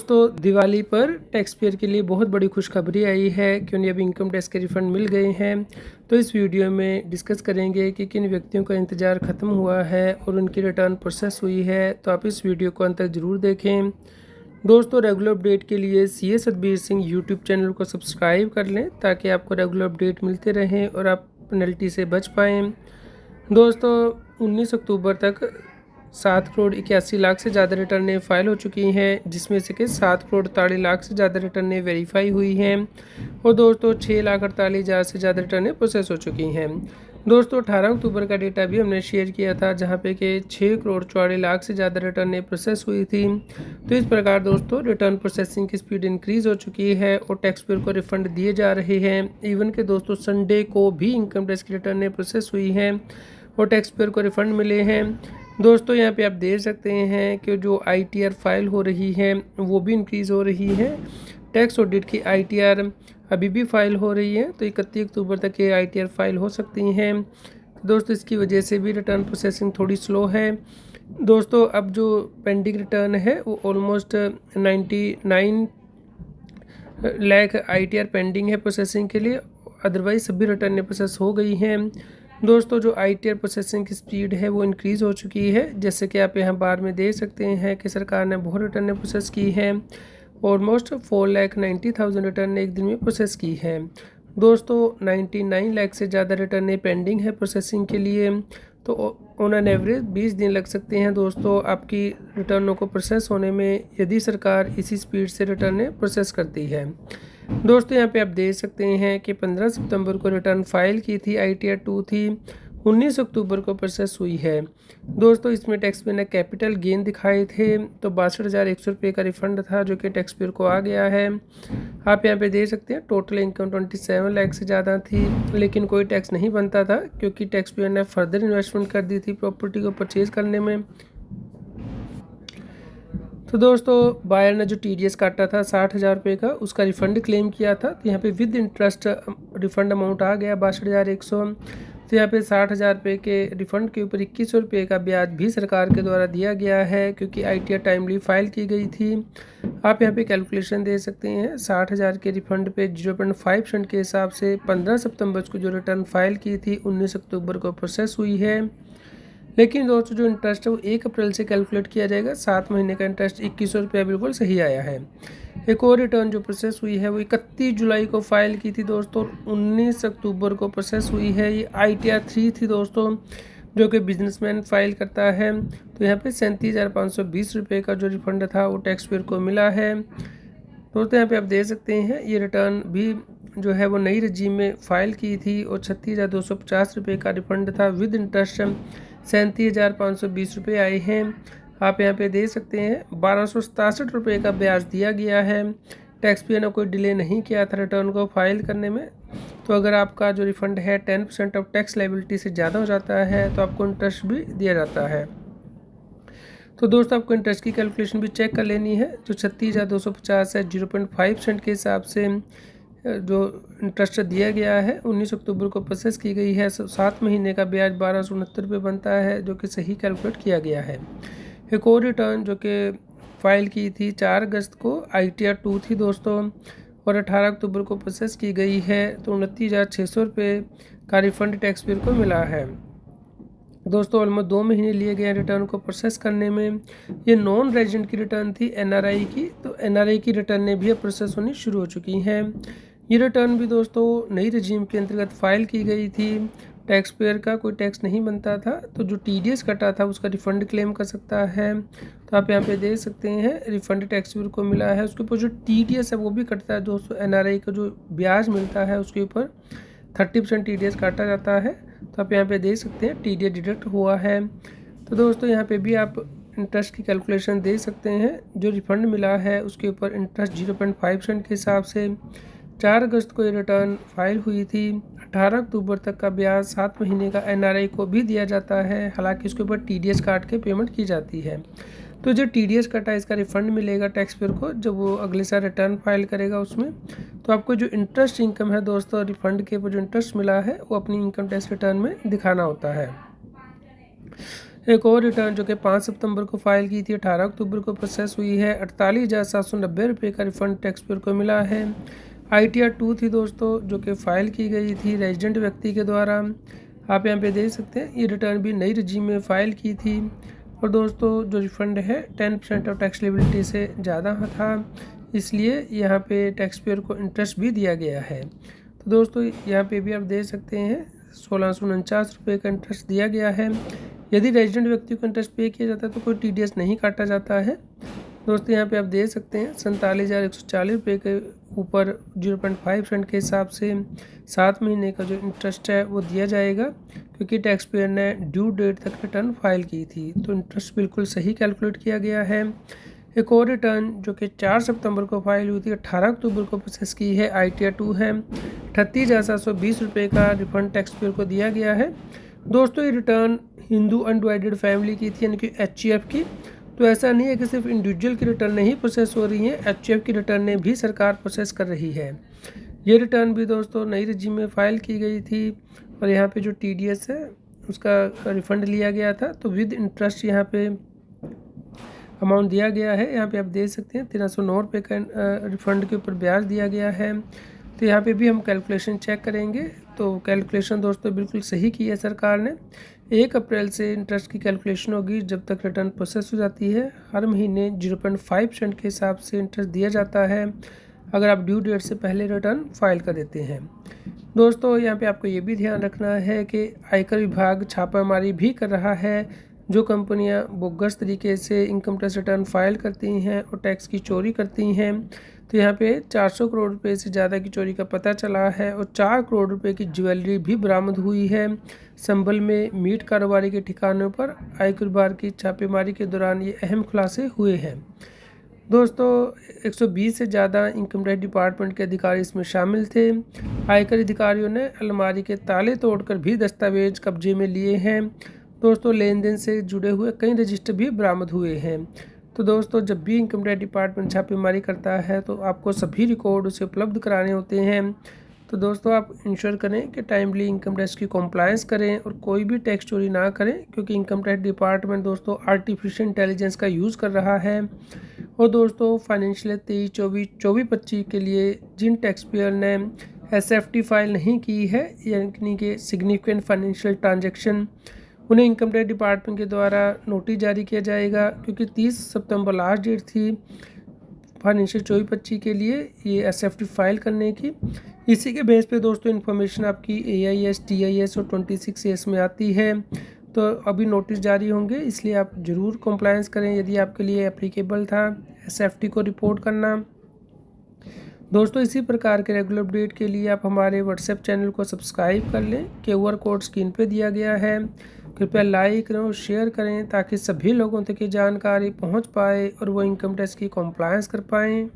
दोस्तों दिवाली पर tax payer के लिए बहुत बड़ी खुशखबरी आई है कि उन्हें अभी इनकम टैक्स के रिफ़ंड मिल गए हैं। तो इस वीडियो में डिस्कस करेंगे कि किन व्यक्तियों का इंतज़ार ख़त्म हुआ है और उनकी रिटर्न प्रोसेस हुई है। तो आप इस वीडियो को अंत तक ज़रूर देखें। दोस्तों रेगुलर अपडेट के लिए CA Satbir Singh YouTube channel को सब्सक्राइब कर लें ताकि आपको रेगुलर अपडेट मिलते रहें और आप पेनल्टी से बच पाएँ। दोस्तों 19 अक्टूबर तक 7,81,00,000 से ज़्यादा रिटर्नें फ़ाइल हो चुकी हैं, जिसमें से कि 7,43,00,000 से ज़्यादा रिटर्नें वेरीफाई हुई हैं और दोस्तों 6,48,000 से ज़्यादा रिटर्नें प्रोसेस हो चुकी हैं। दोस्तों 18 अक्टूबर का डेटा भी हमने शेयर किया था, जहां पे कि 6,44,00,000 से ज़्यादा रिटर्नें प्रोसेस हुई थी। तो इस प्रकार दोस्तों रिटर्न प्रोसेसिंग की स्पीड इंक्रीज़ हो चुकी है और टैक्स पेयर को रिफ़ंड दिए जा रहे हैं। इवन के दोस्तों संडे को भी इनकम टैक्स की रिटर्नें प्रोसेस हुई हैं और टैक्स पेयर को रिफ़ंड मिले हैं। दोस्तों यहाँ पे आप देख सकते हैं कि जो ITR फाइल हो रही है वो भी इंक्रीज़ हो रही है। टैक्स ऑडिट की ITR अभी भी फाइल हो रही है, तो 31 अक्टूबर तक ये ITR फाइल हो सकती हैं। दोस्तों इसकी वजह से भी रिटर्न प्रोसेसिंग थोड़ी स्लो है। दोस्तों अब जो पेंडिंग रिटर्न है वो ऑलमोस्ट 99 लाख ITR पेंडिंग है प्रोसेसिंग के लिए, अदरवाइज सभी रिटर्न प्रोसेस हो गई हैं। दोस्तों जो ITR प्रोसेसिंग की स्पीड है वो इंक्रीज़ हो चुकी है, जैसे कि आप यहाँ बार में देख सकते हैं कि सरकार ने बहुत रिटर्न प्रोसेस की है। ऑलमोस्ट 4,90,000 रिटर्न एक दिन में प्रोसेस की है। दोस्तों 99 लाख से ज़्यादा रिटर्न पेंडिंग है प्रोसेसिंग के लिए, तो ऑन एन एवरेज 20 दिन लग सकते हैं दोस्तों आपकी रिटर्नों को प्रोसेस होने में, यदि सरकार इसी स्पीड से रिटर्न प्रोसेस करती है। दोस्तों यहाँ पे आप देख सकते हैं कि 15 सितंबर को रिटर्न फाइल की थी, ITR 2 थी, 19 अक्टूबर को प्रोसेस हुई है। दोस्तों इसमें टैक्स पेयर ने कैपिटल गेन दिखाए थे, तो 62,100 रुपये का रिफंड था जो कि टैक्स पेयर को आ गया है। आप यहाँ पे देख सकते हैं टोटल इनकम 27 लाख से ज़्यादा थी, लेकिन कोई टैक्स नहीं बनता था क्योंकि टैक्स पेयर ने फर्दर इन्वेस्टमेंट कर दी थी प्रॉपर्टी को परचेज़ करने में। तो दोस्तों बायर ने जो TDS काटा था 60,000 रुपये का, उसका रिफ़ंड क्लेम किया था, तो यहाँ पे विद इंटरेस्ट रिफ़ंड अमाउंट आ गया 62,100। तो यहाँ पे 60,000 रुपये के रिफ़ंड के ऊपर 2,100 रुपये का ब्याज भी सरकार के द्वारा दिया गया है, क्योंकि ITR टाइमली फाइल की गई थी। आप यहाँ पे कैलकुलेशन दे सकते हैं 60,000 के रिफ़ंड पे 0.5% के हिसाब से 15 सितंबर को जो रिटर्न फाइल की थी 19 अक्टूबर को प्रोसेस हुई है। लेकिन दोस्तों जो इंटरेस्ट है वो 1 अप्रैल से कैलकुलेट किया जाएगा। 7 महीने का इंटरेस्ट 2,100 रुपया बिल्कुल सही आया है। एक और रिटर्न जो प्रोसेस हुई है वो 31 जुलाई को फाइल की थी दोस्तों, 19 अक्टूबर को प्रोसेस हुई है। ये ITR 3 थी दोस्तों, जो कि बिजनेसमैन फाइल करता है। तो यहाँ पे 37,520 रुपये का जो रिफंड था वो टैक्स पेयर को मिला है। दोस्तों यहाँ पे आप देख सकते हैं ये रिटर्न भी जो है वो नई रजीम में फ़ाइल की थी और 36,250 रुपये का रिफंड था, विद इंटरेस्ट 37,520 रुपये आए हैं। आप यहाँ पे देख सकते हैं 1,267 रुपये का ब्याज दिया गया है। टैक्स पेयर ने कोई डिले नहीं किया था रिटर्न को फाइल करने में। तो अगर आपका जो रिफ़ंड है 10% ऑफ टैक्स लायबिलिटी से ज़्यादा हो जाता है तो आपको इंटरेस्ट भी दिया जाता है। तो दोस्तों आपको इंटरेस्ट की कैलकुलेशन भी चेक कर लेनी है। जो 36,250 है 0.5% के हिसाब से जो इंटरेस्ट दिया गया है 19 अक्टूबर को प्रोसेस की गई है। 7 महीने का ब्याज 1,269 रुपये बनता है, जो कि सही कैलकुलेट किया गया है। एक और रिटर्न जो कि फाइल की थी 4 अगस्त को ITR 2 थी दोस्तों, और 18 अक्टूबर को प्रोसेस की गई है, तो 29,600 रुपये का रिफ़ंड टैक्स पेयर को मिला है। दोस्तों ऑलमोस्ट 2 महीने लिए गए रिटर्न को प्रोसेस करने में। ये नॉन रेजिडेंट की रिटर्न थी NRI की, तो NRI की रिटर्नें भी अब प्रोसेस होनी शुरू हो चुकी हैं। ये रिटर्न भी दोस्तों नई रजीम के अंतर्गत फ़ाइल की गई थी। टैक्स पेयर का कोई टैक्स नहीं बनता था, तो जो TDS कटा था उसका रिफ़ंड क्लेम कर सकता है। तो आप यहाँ पे देख सकते हैं रिफ़ंड टैक्स पेयर को मिला है। उसके ऊपर जो TDS है वो भी कटता है दोस्तों। NRI का जो ब्याज मिलता है उसके ऊपर 30% TDS काटा जाता है। तो आप यहाँ पे देख सकते हैं TDS डिडक्ट हुआ है। तो दोस्तों यहाँ पे भी आप इंटरेस्ट की कैलकुलेशन देख सकते हैं। जो रिफ़ंड मिला है उसके ऊपर इंटरेस्ट 0.5% के हिसाब से 4 अगस्त को ये रिटर्न फाइल हुई थी। 18 अक्टूबर तक का ब्याज 7 महीने का NRI को भी दिया जाता है, हालांकि इसके ऊपर TDS काट के पेमेंट की जाती है। तो जो TDS कटा इसका रिफ़ंड मिलेगा टैक्स पेयर को जब वो अगले साल रिटर्न फाइल करेगा उसमें। तो आपको जो इंटरेस्ट इनकम है दोस्तों रिफ़ंड के ऊपर जो इंटरेस्ट मिला है वो अपनी इनकम टैक्स रिटर्न में दिखाना होता है। एक और रिटर्न जो कि 5 सितंबर को फाइल की थी, 18 अक्टूबर को प्रोसेस हुई है। 48,790 रुपये का रिफंड टैक्स पेयर को मिला है। ITR 2 थी दोस्तों, जो कि फाइल की गई थी रेजिडेंट व्यक्ति के द्वारा। आप यहाँ पे देख सकते हैं, ये रिटर्न भी नई रजीम में फ़ाइल की थी। और दोस्तों जो रिफ़ंड है 10% ऑफ टैक्स लेबिलिटी से ज़्यादा था, इसलिए यहाँ पे टैक्स पेयर को इंटरेस्ट भी दिया गया है। तो दोस्तों यहाँ पे भी आप देख सकते हैं 1649 रुपये का इंटरेस्ट दिया गया है। यदि रेजिडेंट व्यक्ति को इंटरेस्ट पे किया जाता है तो कोई TDS नहीं काटा जाता है। दोस्तों यहाँ पे आप देख सकते हैं 47,140 रुपये के ऊपर 0.5% के हिसाब से 7 महीने का जो इंटरेस्ट है वो दिया जाएगा, क्योंकि टैक्स पेयर ने ड्यू डेट तक रिटर्न फाइल की थी। तो इंटरेस्ट बिल्कुल सही कैलकुलेट किया गया है। एक और रिटर्न जो कि 4 सितंबर को फाइल हुई थी, 18 अक्टूबर को प्रोसेस की है, ITR 2 है। 38,720 रुपये का रिफंड टैक्स पेयर को दिया गया है। दोस्तों ये रिटर्न हिंदू अनडिवाइडेड फैमिली की थी, यानी कि HGF की। तो ऐसा नहीं है कि सिर्फ इंडिविजुअल की रिटर्न नहीं प्रोसेस हो रही हैं, HGF की रिटर्न भी सरकार प्रोसेस कर रही है। ये रिटर्न भी दोस्तों नई रजीम में फ़ाइल की गई थी और यहाँ पे जो TDS है उसका रिफ़ंड लिया गया था। तो विद इंटरेस्ट यहाँ पे अमाउंट दिया गया है। यहाँ पे आप देख सकते हैं 1309 रुपये का रिफ़ंड के ऊपर ब्याज दिया गया है। तो यहाँ पे भी हम कैलकुलेशन चेक करेंगे। तो कैलकुलेशन दोस्तों बिल्कुल सही की है सरकार ने। 1 अप्रैल से इंटरेस्ट की कैलकुलेशन होगी जब तक रिटर्न प्रोसेस हो जाती है। हर महीने 0.5% के हिसाब से इंटरेस्ट दिया जाता है अगर आप ड्यू डेट से पहले रिटर्न फाइल कर देते हैं। दोस्तों यहाँ पे आपको ये भी ध्यान रखना है कि आयकर विभाग छापामारी भी कर रहा है। जो कंपनियां बोगस तरीके से इनकम टैक्स रिटर्न फाइल करती हैं और टैक्स की चोरी करती हैं, तो यहाँ पे 400 करोड़ रुपए से ज़्यादा की चोरी का पता चला है और 4 करोड़ रुपए की ज्वेलरी भी बरामद हुई है। संभल में मीट कारोबारी के ठिकानों पर आयकर विभाग की छापेमारी के दौरान ये अहम खुलासे हुए हैं। दोस्तों 120 से ज़्यादा इनकम टैक्स डिपार्टमेंट के अधिकारी इसमें शामिल थे। आयकर अधिकारियों ने अलमारी के ताले तोड़कर भी दस्तावेज कब्जे में लिए हैं। दोस्तों लेन देन से जुड़े हुए कई रजिस्टर भी बरामद हुए हैं। तो दोस्तों जब भी इनकम टैक्स डिपार्टमेंट छापेमारी करता है तो आपको सभी रिकॉर्ड उसे उपलब्ध कराने होते हैं। तो दोस्तों आप इंश्योर करें कि टाइमली इनकम टैक्स की कॉम्प्लायंस करें और कोई भी टैक्स चोरी ना करें, क्योंकि इनकम टैक्स डिपार्टमेंट दोस्तों आर्टिफिशियल इंटेलिजेंस का यूज़ कर रहा है। और दोस्तों फाइनेंशियल 23-24-25 के लिए जिन टैक्स पेयर ने SFT फाइल नहीं की है, यानी कि सिग्निफिकेंट फाइनेंशियल ट्रांजैक्शन, उन्हें इनकम टैक्स डिपार्टमेंट के द्वारा नोटिस जारी किया जाएगा, क्योंकि 30 सितंबर लास्ट डेट थी फाइनेंशियल 24-25 के लिए ये SFT फाइल करने की। इसी के बेस पे दोस्तों इन्फॉर्मेशन आपकी AIS, TIS और 26AS में आती है। तो अभी नोटिस जारी होंगे, इसलिए आप ज़रूर कॉम्प्लायंस करें यदि आपके लिए एप्लीकेबल था SFT को रिपोर्ट करना। दोस्तों इसी प्रकार के रेगुलर अपडेट के लिए आप हमारे WhatsApp चैनल को सब्सक्राइब कर लें। QR कोड स्क्रीन पे दिया गया है। कृपया लाइक करें और शेयर करें ताकि सभी लोगों तक ये जानकारी पहुंच पाए और वो इनकम टैक्स की कॉम्प्लायंस कर पाएँ।